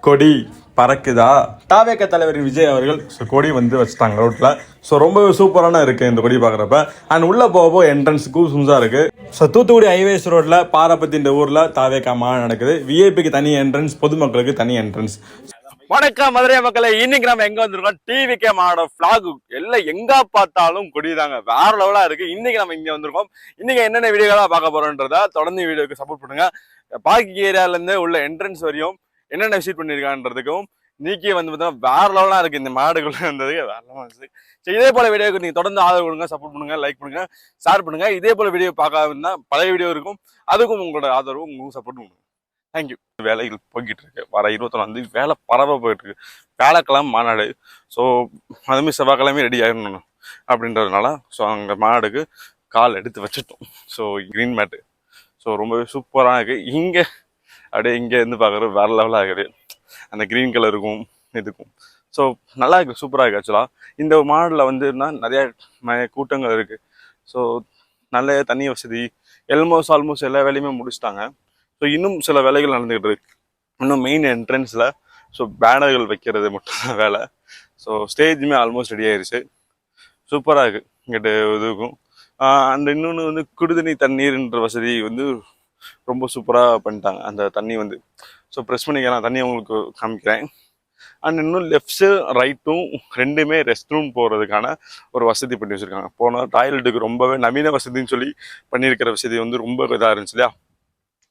கொடி பறக்குதா? தாவேக தலைவர் விஜய் அவர்கள் கொடி வந்து வச்சுட்டாங்க ரோட்ல. ஸோ ரொம்ப சூப்பரான இருக்கு இந்த கொடி பார்க்குறப்ப. அண்ட் உள்ள போக என்ட்ரன்ஸுக்கு சும்சா இருக்கு. ஸோ தூத்துக்குடி ஹைவேஸ் ரோட்ல பாரப்பத்தி இந்த ஊர்ல தாவேக மாநாடு நடக்குது. விஐபிக்கு தனி என்ட்ரன்ஸ், பொதுமக்களுக்கு தனி என்ட்ரன்ஸ். வணக்கம் மதுரை மக்களை, இன்னைக்கு நம்ம எங்க வந்திருக்கோம்? டிவிகே மாநாடு பிளாக். எல்லாம் எங்க பார்த்தாலும் கொடிதாங்க, வேற லெவலா இருக்கு. இன்னைக்கு நம்ம இங்க வந்திருக்கோம். இன்னைக்கு என்னென்ன வீடியோகளா பார்க்க போறோம்ன்றத தொடர்ந்து வீடியோக்கு சப்போர்ட் பண்ணுங்க. பார்க்கிங் ஏரியால இருந்து உள்ள என்ட்ரன்ஸ் வரையும் என்னென்ன விசிட் பண்ணிருக்கான்றதுக்கும் நீக்கே வந்து பார்த்தீங்கன்னா வேற லெவலா இருக்கு. இந்த மாடுக்குள்ள இருந்ததுக்கு வேற லெவலா இருந்துச்சு. சரி, இதே போல வீடியோக்கு நீங்க தொடர்ந்து ஆதரவு கொடுங்க, சப்போர்ட் பண்ணுங்க, லைக் பண்ணுங்க, ஷேர் பண்ணுங்க. இதே போல வீடியோ பார்க்காம பழைய வீடியோ இருக்கும், அதுக்கும் உங்களோட ஆதரவு, உங்களுக்கு சப்போர்ட் பண்ணுங்க. தேங்க்யூ. வேலைகள் போய்கிட்டு இருக்கு. வர 21 வேலை பரவ போயிட்டு இருக்கு. வேலைக்கிழமை மாநாடு. ஸோ அதுமாதிரி செவ்வாய்க்கிழமை ரெடி ஆகிடணும் அப்படின்றதுனால ஸோ அங்கே மாநாடுக்கு கால் எடுத்து வச்சுட்டோம். ஸோ க்ரீன் மேட்டு ஸோ ரொம்பவே சூப்பராக இருக்குது. இங்கே அப்படியே இங்கே இருந்து பார்க்குறது வேற லெவலாக இருக்குது. அந்த க்ரீன் கலருக்கும் இதுக்கும் ஸோ நல்லா இருக்குது, சூப்பராக இருக்குது. ஆக்சுவலாக இந்த மாடலில் வந்துன்னா நிறைய கூட்டங்கள் இருக்குது. ஸோ நல்ல தண்ணி வசதி, ஆல்மோஸ்ட் எல்லா வேலையுமே முடிச்சிட்டாங்க. ஸோ இன்னும் சில வேலைகள் நடந்துக்கிட்டு இருக்கு. இன்னும் மெயின் என்ட்ரன்ஸில் ஸோ பேனர்கள் வைக்கிறது மட்டும் தான் வேலை. ஸோ ஸ்டேஜுமே ஆல்மோஸ்ட் ரெடி ஆயிடுச்சு. சூப்பராக இருக்குது இங்கிட்ட இதுக்கும். அந்த இன்னொன்று வந்து குடிதண்ணி தண்ணீர்ன்ற வசதி வந்து ரொம்ப சூப்பராக பண்ணிட்டாங்க. அந்த தண்ணி வந்து ஸோ ப்ரெஸ் பண்ணிக்கலாம், தண்ணி உங்களுக்கு காமிக்கிறேன். அண்ட் இன்னும் லெஃப்ட்ஸு ரைட்டும் ரெண்டுமே ரெஸ்ட் ரூம் போகிறதுக்கான ஒரு வசதி பண்ணி வச்சுருக்காங்க. போனால் டாய்லெட்டுக்கு ரொம்பவே நவீன வசதின்னு சொல்லி பண்ணியிருக்கிற வசதி வந்து ரொம்ப இதாக இருந்துச்சு இல்லையா?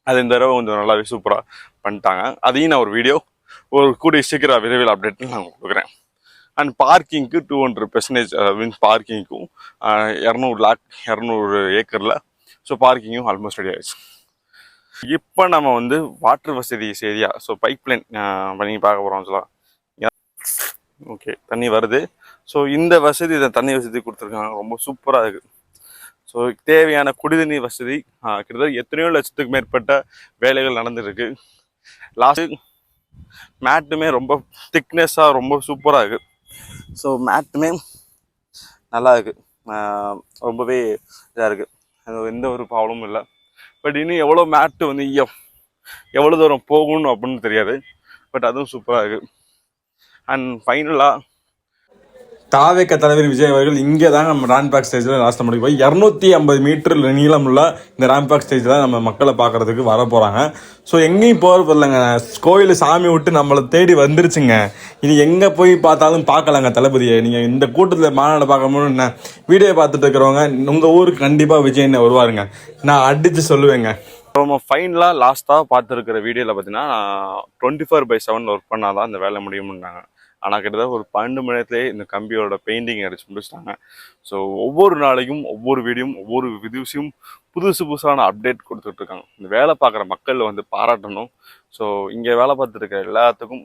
அது இந்த தடவை கொஞ்சம் நல்லாவே சூப்பராக பண்ணிட்டாங்க. அதையும் நான் ஒரு கூடிய சீக்கிரம் விரைவில் அப்டேட் நான் கொடுக்குறேன். அண்ட் பார்க்கிங்க்கு 200% மீன்ஸ் பார்க்கிங்க்கும் 200 ஏக்கரில் ஸோ பார்க்கிங்கும் ஆல்மோஸ்ட் ரெடி ஆகிடுச்சு. இப்போ நம்ம வந்து வாட்டர் வசதி ஏரியா, ஸோ பைப் லைன் பண்ணி பார்க்க போகிறோம். சொல்லலாம் ஓகே, தண்ணி வருது. ஸோ இந்த வசதி, இந்த தண்ணி வசதி கொடுத்துருக்காங்க, ரொம்ப சூப்பராக இருக்குது. ஸோ தேவையான குடிநீர் வசதி கிட்டத்தட்ட எத்தனையோ லட்சத்துக்கு மேற்பட்ட வேலைகள் நடந்துருக்கு. லாஸ்ட்டு மேட்டுமே ரொம்ப திக்னஸ்ஸாக ரொம்ப சூப்பராக இருக்குது. ஸோ மேட்டுமே நல்லா இருக்குது, ரொம்பவே இதாக இருக்குது. அது எந்த ஒரு ப்ராப்ளமும் இல்லை. பட் இன்னும் எவ்வளோ மேட்டு வந்து எவ்வளோ தூரம் போகணும் அப்படின்னு தெரியாது. பட் அதுவும் சூப்பராக இருக்குது. அண்ட் ஃபைனலாக தாவேக தலைவர் விஜய் அவர்கள் இங்கே தான் நம்ம ராம்பேக் ஸ்டேஜில் லாஸ்ட் முடிக்க போய் 250 மீட்டர் நீளமுள்ள இந்த ராம்பேக் ஸ்டேஜில் நம்ம மக்களை பார்க்கறதுக்கு வர போகிறாங்க. ஸோ எங்கேயும் போகிறது இல்லைங்க, கோயில் சாமி விட்டு நம்மளை தேடி வந்துருச்சுங்க. இது எங்கே போய் பார்த்தாலும் பார்க்கலாங்க தளபதியை. நீங்கள் இந்த கூட்டத்தில் மாநாடு பார்க்கணும்னு என்ன வீடியோ பார்த்துட்டு இருக்கிறவங்க உங்கள் ஊருக்கு கண்டிப்பாக விஜய் என்ன வருவாருங்க, நான் அடித்து சொல்லுவேங்க. நம்ம ஃபைனலாக லாஸ்ட்டாக பார்த்துருக்கிற வீடியோவில் பார்த்தீங்கன்னா 24/7 ஒர்க் பண்ணால் தான் இந்த வேலை முடியும்னாங்க. ஆனால் கிட்டத்தட்ட ஒரு 12 மணி நேரத்திலே இந்த கம்பியோட பெயிண்டிங் அடிச்சு முடிச்சிட்டாங்க. ஸோ ஒவ்வொரு நாளைக்கும் ஒவ்வொரு வீடியோவும் ஒவ்வொரு விஷயம் புதுசான அப்டேட் கொடுத்துட்ருக்காங்க. இந்த வேலை பார்க்குற மக்கள் வந்து பாராட்டணும். ஸோ இங்கே வேலை பார்த்துருக்க எல்லாத்துக்கும்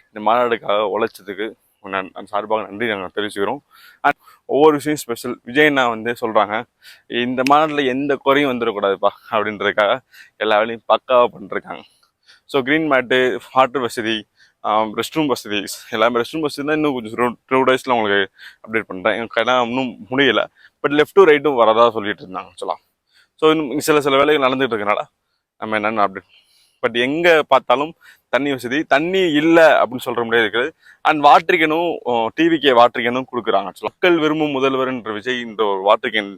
இந்த மாநாடுக்காக உழைச்சதுக்கு சார்பாக நன்றி நாங்கள் தெரிவிச்சுக்கிறோம். அண்ட் ஒவ்வொரு விஷயம் ஸ்பெஷல். விஜய்னா வந்து சொல்கிறாங்க, இந்த மாநாட்டில் எந்த குறையும் வந்துடக்கூடாதுப்பா அப்படின்றதுக்காக எல்லா வேலையும் பக்காவாக பண்ணிருக்காங்க. ஸோ க்ரீன் மேட்டு, வாட்டர் வசதி, ரெஸ்ட் ரூம் வசதிஸ் எல்லாமே. ரெஸ்ட் ரூம் வசதி தான் இன்னும் கொஞ்சம் 2 டேஸில் உங்களுக்கு அப்டேட் பண்ணுறேன். ஏன்னா இன்னும் முடியலை. பட் லெஃப்ட்டும் ரைட்டும் வரதா சொல்லிட்டு இருந்தாங்க சொல்லலாம். ஸோ இன்னும் சில வேலைகள் நடந்துகிட்டு இருக்கனால நம்ம என்னென்ன அப்டேட். பட் எங்கே பார்த்தாலும் தண்ணி வசதி, தண்ணி இல்லை அப்படின்னு சொல்கிற முடியாது இருக்குது. அண்ட் வாட்டர் கேனும் டிவிகே வாட்டர் கேனும் கொடுக்குறாங்க. மக்கள் விரும்பும் முதல்வர்ன்ற விஜய் இந்த ஒரு வாட்டர் கேன்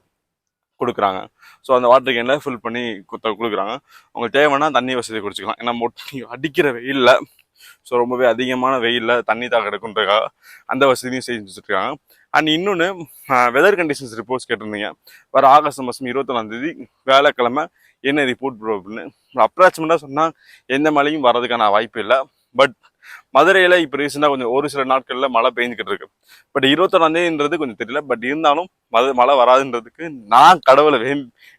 கொடுக்குறாங்க. ஸோ அந்த வாட்டர் கேனில் ஃபில் பண்ணி கொடுக்குறாங்க. உங்களுக்கு தேவைன்னா தண்ணி வசதி குடிச்சிக்கலாம். ஏன்னா அடிக்கிற வெயிலில், ஸோ ரொம்பவே அதிகமான வெயிலில் தண்ணி தாக எடுக்குன்றதுக்காக அந்த வசதியும் செஞ்சு வச்சுருக்காங்க. அண்ட் இன்னொன்று, வெதர் கண்டிஷன்ஸ் ரிப்போர்ட்ஸ் கேட்டிருந்தீங்க. வர ஆகஸ்ட் மாதம் 21 வேலைக்கிழமை என்ன ரிப்போர்ட் ப்ரோ அப்படின்னு. அப்ராக்சிமேட்டாக சொன்னால் எந்த மழையும் வர்றதுக்கான வாய்ப்பு இல்லை. பட் மதுரையில் இப்போ ரீசெண்டாக கொஞ்சம் ஒரு சில நாட்களில் மழை பெஞ்சிக்கிட்டு இருக்கு. பட் 21 கொஞ்சம் தெரியல. பட் இருந்தாலும் மழை வராதுன்றதுக்கு நான் கடவுளை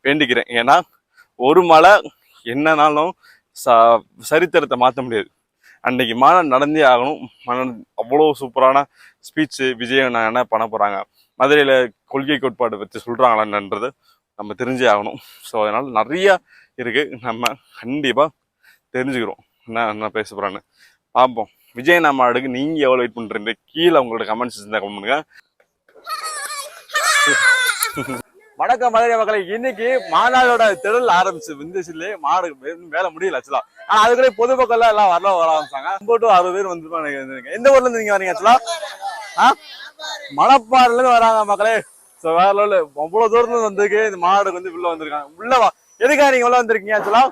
வேண்டிக்கிறேன். ஏன்னா ஒரு மழை என்னன்னாலும் சரித்திரத்தை மாற்ற முடியாது. அன்னைக்கு மாநாடு நடந்தே ஆகணும். அவ்வளோ சூப்பரான ஸ்பீச்சு விஜய் நான் என்ன பண்ண போகிறாங்க, மதுரையில் கொள்கை கோட்பாடு பற்றி சொல்கிறாங்களான்றது நம்ம தெரிஞ்சே ஆகணும். ஸோ அதனால் நிறையா இருக்குது, நம்ம கண்டிப்பாக தெரிஞ்சுக்கிறோம் என்ன பேச போகிறான்னு பார்ப்போம். விஜய் மாநாடுக்கு நீங்கள் எவ்வளோ வெயிட் பண்ணுறீங்க கீழே உங்களோட கமெண்ட்ஸ் இருந்தால் கமெண்ட் பண்ணுங்க. வணக்கம் மதுரை மக்களை. இன்னைக்கு மாநாடோட திடல் ஆரம்பிச்சு விந்துச்சுலே மாடு வேலை முடியல ஆக்சுவலா. ஆனா அதுக்குள்ளே பொதுமக்கள் எல்லாம் வர ஆரம்பிச்சாங்க. 50 to 60 பேர் வந்து எந்த ஊர்ல இருந்து நீங்க வரீங்க ஆக்சுவலா? மணப்பாறையில இருந்து வராங்க மக்களே. சோ வேற லெவல் அவ்வளவு தூரத்துல இருந்து வந்திருக்கு. இந்த மாடுக்கு வந்து உள்ள வந்திருக்காங்க. உள்ளவா எதுக்காக நீங்க உள்ள வந்திருக்கீங்க ஆக்சுவலா?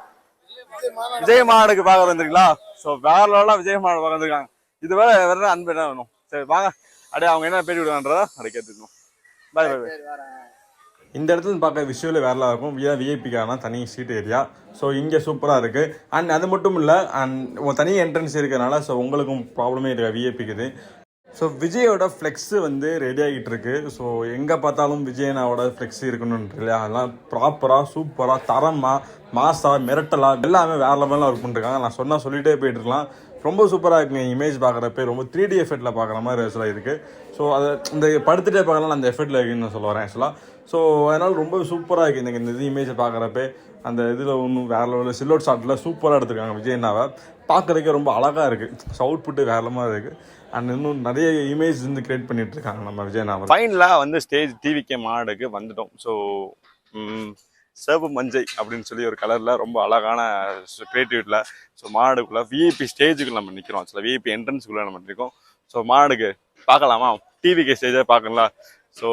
விஜய் மாடுக்கு பார்க்க வந்திருக்கீங்களா? சோ வேற லெவலா விஜய் மாடு பார்க்க வந்திருக்காங்க. இது வேற அன்பு என்ன வேணும்? சரி வாங்க அப்படியே அவங்க என்ன பேட்டி விடுவான்றதா அப்படியே கேட்டுக்கணும். பாய் பாய் பாய். இந்த இடத்துல பார்க்க விஷுவல் வேறலாம் இருக்கும். விஐபிக்கான தனி சீட் ஏரியா. ஸோ இங்கே சூப்பராக இருக்குது. அண்ட் அது மட்டும் இல்லை, அண்ட் தனி என்ட்ரன்ஸ் இருக்கிறனால ஸோ உங்களுக்கும் ப்ராப்ளமே இல்லை விஐபிக்குது. ஸோ விஜயோட ஃப்ளெக்ஸு வந்து ரெடி ஆகிட்டு இருக்கு. ஸோ எங்கே பார்த்தாலும் விஜயனாவோட ஃப்ளெக்ஸ் இருக்கணும்னு இல்லையா, அதெல்லாம் ப்ராப்பராக சூப்பராக தரமாக மாசாக மிரட்டலாக எல்லாமே வேறு லெவலில் ஒர்க் பண்ணிருக்காங்க. நான் சொன்னால் சொல்லிகிட்டே போயிட்டு இருக்கலாம். ரொம்ப சூப்பராக இருக்குங்க. இமேஜ் பார்க்குறப்ப ரொம்ப 3D எஃபெக்டில் பார்க்குற மாதிரி ஆக்சுவலாக இருக்குது. ஸோ அதை இந்த படுத்துகிட்டே பார்க்கலாம் அந்த எஃபெக்டில் இருக்குன்னு நான் சொல்ல வரேன் ஆக்சுவலாக. ஸோ அதனால் ரொம்ப சூப்பராக இருக்குது இந்த இது இமேஜை பார்க்குறப்ப. அந்த இதில் ஒன்றும் வேறு லெவலில் சில்லோட் ஷாட்டில் சூப்பராக எடுத்துருக்காங்க விஜயனாவை. பார்க்குறதுக்கே ரொம்ப அழகாக இருக்குது. ஸோ அவுட்புட்டு வேறு மாதிரி இருக்குது. அண்ட் இன்னும் நிறைய இமேஜ் வந்து கிரியேட் பண்ணிட்டு இருக்காங்க நம்ம விஜயனாவை. ஃபைனலாக வந்து ஸ்டேஜ் டிவிகே மாடுக்கு வந்துட்டோம். ஸோ சிவப்பு மஞ்சை அப்படின்னு சொல்லி ஒரு கலரில் ரொம்ப அழகான கிரியேட்டிவிட்டியில் ஸோ மாடுக்குள்ளே விஐபி ஸ்டேஜுக்குள்ள நம்ம நிற்கிறோம். சில விஐபி என்ட்ரன்ஸுக்குள்ளே நம்ம நிற்கிறோம். ஸோ மாடுக்கு பார்க்கலாமா? டிவிகே ஸ்டேஜாக பார்க்கங்களா? ஸோ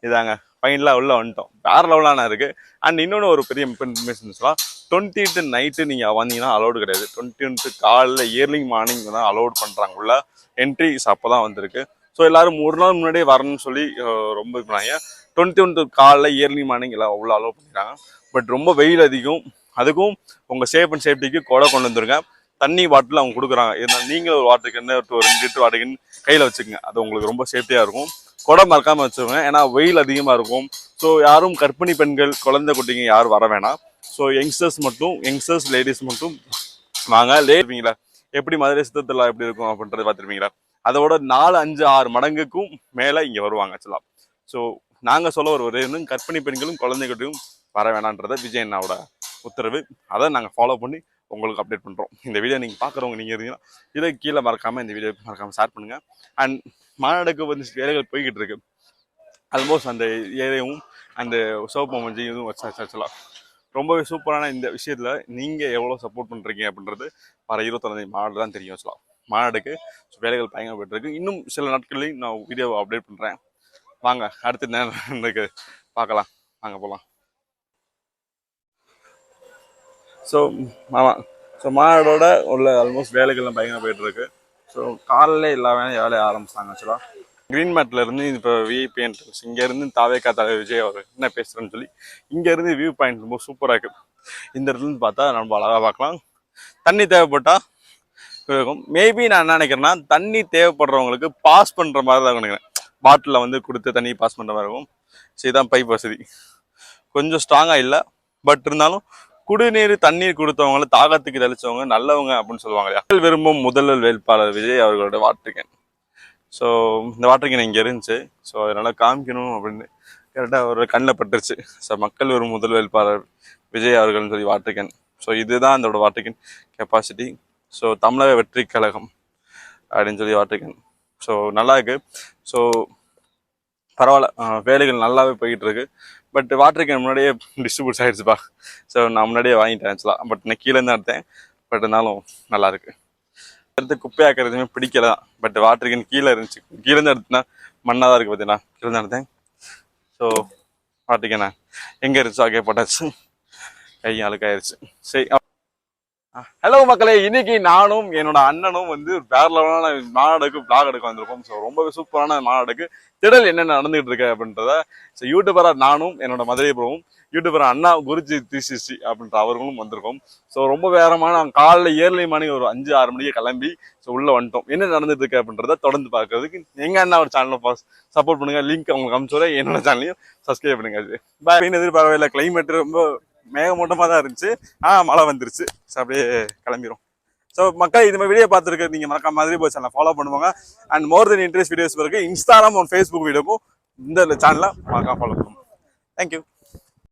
இதாங்க ஃபைனலாக உள்ள வந்துட்டோம். வேறு லெவலான இருக்குது. அண்ட் இன்னொன்று ஒரு பெரிய இன்ஃபர்மேஷன் சொல்லலாம். 20 நைட்டு நீங்கள் வந்தீங்கன்னா அலோடு கிடையாது. 20 காலையில் இயர்லிங் மார்னிங் தான் அலோட் பண்ணுறாங்க. உள்ள என்ட்ரிஸ் அப்போ தான் வந்திருக்கு. ஸோ எல்லோரும் ஒரு நாள் முன்னாடியே வரணும்னு சொல்லி ரொம்ப இது பண்ணாங்க. 21 காலையில் இயர்லிங் மார்னிங் எல்லாம் உள்ள அலோட் பண்ணிக்கிறாங்க. பட் ரொம்ப வெயில் அதிகம். அதுக்கும் உங்கள் சேஃப் அண்ட் சேஃப்டிக்கு கொடை கொண்டு வந்துருங்க. தண்ணி பாட்டில் அவங்க கொடுக்குறாங்க. இருந்தாலும் நீங்கள் ஒரு water can 2 litre water can கையில் வச்சுக்கோங்க. அது உங்களுக்கு ரொம்ப சேஃப்டியாக இருக்கும். கொடை மறக்காமல் வச்சுருங்க. ஏன்னா வெயில் அதிகமாக இருக்கும். ஸோ யாரும் கர்ப்பிணி பெண்கள் குழந்தை குட்டிங்க யாரும் வர வேணாம். ஸோ யங்ஸ்டர்ஸ் லேடிஸ் மட்டும் வாங்க. லேடுவீங்களா எப்படி மதுரை சித்தத்தில் எப்படி இருக்கும் அப்படின்றத பார்த்துருப்பீங்களா? அதோட 4, 5, 6 மடங்குக்கும் மேலே இங்கே வருவாங்க ஆக்சுவலாக. ஸோ நாங்கள் சொல்ல ஒரு இன்னும் கர்ப்பிணி பெண்களும் குழந்தை குட்டியும் வர வேணான்றத விஜய் அண்ணாவோட உத்தரவு. அதை நாங்கள் ஃபாலோ பண்ணி உங்களுக்கு அப்டேட் பண்ணுறோம். இந்த வீடியோ நீங்கள் பார்க்குறவங்க நீங்கள் இருந்தீங்கன்னா இதை கீழே மறக்காமல் இந்த வீடியோ மறக்காமல் ஷேர் பண்ணுங்கள். அண்ட் மாநாடுக்கு வந்து வேலைகள் போய்கிட்டு இருக்கு. ஆல்மோஸ்ட் அந்த ஏரியாவும் அந்த சிவப்பு மஞ்சள் இதுவும் வச்சாச்சு ஆக்சுவலாக. ரொம்பவே சூப்பரான இந்த விஷயத்தில் நீங்கள் எவ்வளோ சப்போர்ட் பண்ணுறீங்க அப்படின்றது வர 25 மாநாடு தான் தெரியும் ஆக்சுவலாக. மாநாடுக்கு வேலைகள் பயங்கர போய்ட்டுருக்கு. இன்னும் சில நாட்கள்லையும் நான் வீடியோவை அப்டேட் பண்ணுறேன். வாங்க அடுத்த நேரம் பார்க்கலாம். வாங்க போகலாம். ஸோ ஆமாம், ஸோ மாநாடோட உள்ள ஆல்மோஸ்ட் வேலைகள்லாம் பயங்கர போய்ட்டுருக்கு. ஸோ காலையில் எல்லா வேலையை ஆரம்பிச்சாங்க ஆக்சுவலாக. க்ரீன் மேட்ல இருந்து இப்போ விஐபி என்ட்ரன்ஸ் இங்கேருந்து தாவேக்கா தலைவர் விஜய் அவர் என்ன பேசுகிறேன்னு சொல்லி இங்கேருந்து வியூ பாயிண்ட் ரொம்ப சூப்பராக இருக்குது. இந்த இடத்துலேருந்து பார்த்தா நம்ம அழகாக பார்க்கலாம். தண்ணி தேவைப்பட்டால் இருக்கும். மேபி நான் என்ன நினைக்கிறேன்னா தண்ணி தேவைப்படுறவங்களுக்கு பாஸ் பண்ணுற மாதிரி தான் நினைக்கிறேன். பாட்டிலில் வந்து கொடுத்து தண்ணி பாஸ் பண்ணுற மாதிரி இருக்கும். ஸோ இதுதான் பைப் வசதி. கொஞ்சம் ஸ்ட்ராங்காக இல்லை, பட் இருந்தாலும் குடிநீர் தண்ணீர் கொடுத்தவங்கள தாகத்துக்கு தெளிச்சவங்க நல்லவங்க அப்படின்னு சொல்லுவாங்க இல்லையா. விரும்பும் முதல்வர் வேட்பாளர் விஜய் அவர்களோட வாட்டர் கேன். ஸோ இந்த வாட்டர் கேன் இங்கே இருந்துச்சு. ஸோ அதனால் காமிக்கணும் அப்படின்னு கரெக்டாக ஒரு கண்ணில் பட்டுருச்சு. ஸோ மக்கள் ஒரு முதல் வேட்பாளர் விஜய் அவர்கள்னு சொல்லி வாட்டர் கேன். ஸோ இதுதான் அதோட வாட்டர் கேன் கெப்பாசிட்டி. ஸோ தமிழக வெற்றி கழகம் அப்படின்னு சொல்லி வாட்டர் கேன். ஸோ நல்லா இருக்கு. ஸோ பரவாயில்ல, வேலைகள் நல்லாவே போய்கிட்டு இருக்கு. பட் வாட்டர் கேன் முன்னாடியே டிஸ்ட்ரிபியூட் ஆகிடுச்சுப்பா. ஸோ நான் முன்னாடியே வாங்கிட்டேன் ஆக்சுவலாக. பட் நான் கீழேருந்து எடுத்தேன். பட் இருந்தாலும் நல்லாயிருக்கு. எடுத்து குப்பையாக்கிறதுமே பிடிக்கல தான். பட் வாட்டர் கேன் கீழே இருந்துச்சு. கீழேருந்து எடுத்துனா மண்ணாக தான் இருக்குது பார்த்தீங்கன்னா. கீழே தான் எடுத்தேன். ஸோ வாட்டர் கேனா எங்கே இருந்துச்சோ அங்கே போட்டாச்சு. கையும் அழுக்காயிருச்சு. சரி, ஹலோ மக்களே, இன்னைக்கு நானும் என்னோட அண்ணனும் வந்து வேற லெவலான மாநாடுக்கு பிளாக் எடுக்க வந்திருக்கோம். ஸோ ரொம்பவே சூப்பரான மாநாடுக்கு திடல் என்னென்ன நடந்துகிட்டு இருக்கு அப்படின்றத ஸோ யூடியூபராக நானும் என்னோட மதுரை ப்ரோவும் யூடியூபர் அண்ணா குருஜி 360 அப்படின்ற அவர்களும் வந்திருக்கோம். ஸோ ரொம்ப வேறமான காலையில் ஏர்லி மார்னிங் ஒரு 5, 6 மணிக்கு கிளம்பி ஸோ உள்ளே வந்துட்டோம். என்ன நடந்துட்டு இருக்கு அப்படின்றத தொடர்ந்து பார்க்கறதுக்கு எங்கள் அண்ணா ஒரு சேனலை சப்போர்ட் பண்ணுங்க. லிங்க் அவங்களுக்கு அனுப்பிச்சோட என்னோட சேனலையும் சப்ஸ்கிரைப் பண்ணுங்க. பாய். எதிர்பார்க்கல, கிளைமேட் ரொம்ப மேகமூட்டமாக தான் இருந்துச்சு. மழை வந்துருச்சு. ஸோ அப்படியே கிளம்பிடும். ஸோ மக்கள் இது மாதிரி வீடியோ பார்த்துருக்கு நீங்கள் மறக்காம மாதிரி போய் சேனலை ஃபாலோ பண்ணுவாங்க. And more then interest videos இருக்கு. இன்ஸ்டாகிராம் அண்ட் ஃபேஸ்புக் வீடியோக்கும் இந்த சேனலை மறக்காம ஃபாலோ பண்ணுவோம். தேங்க்யூ.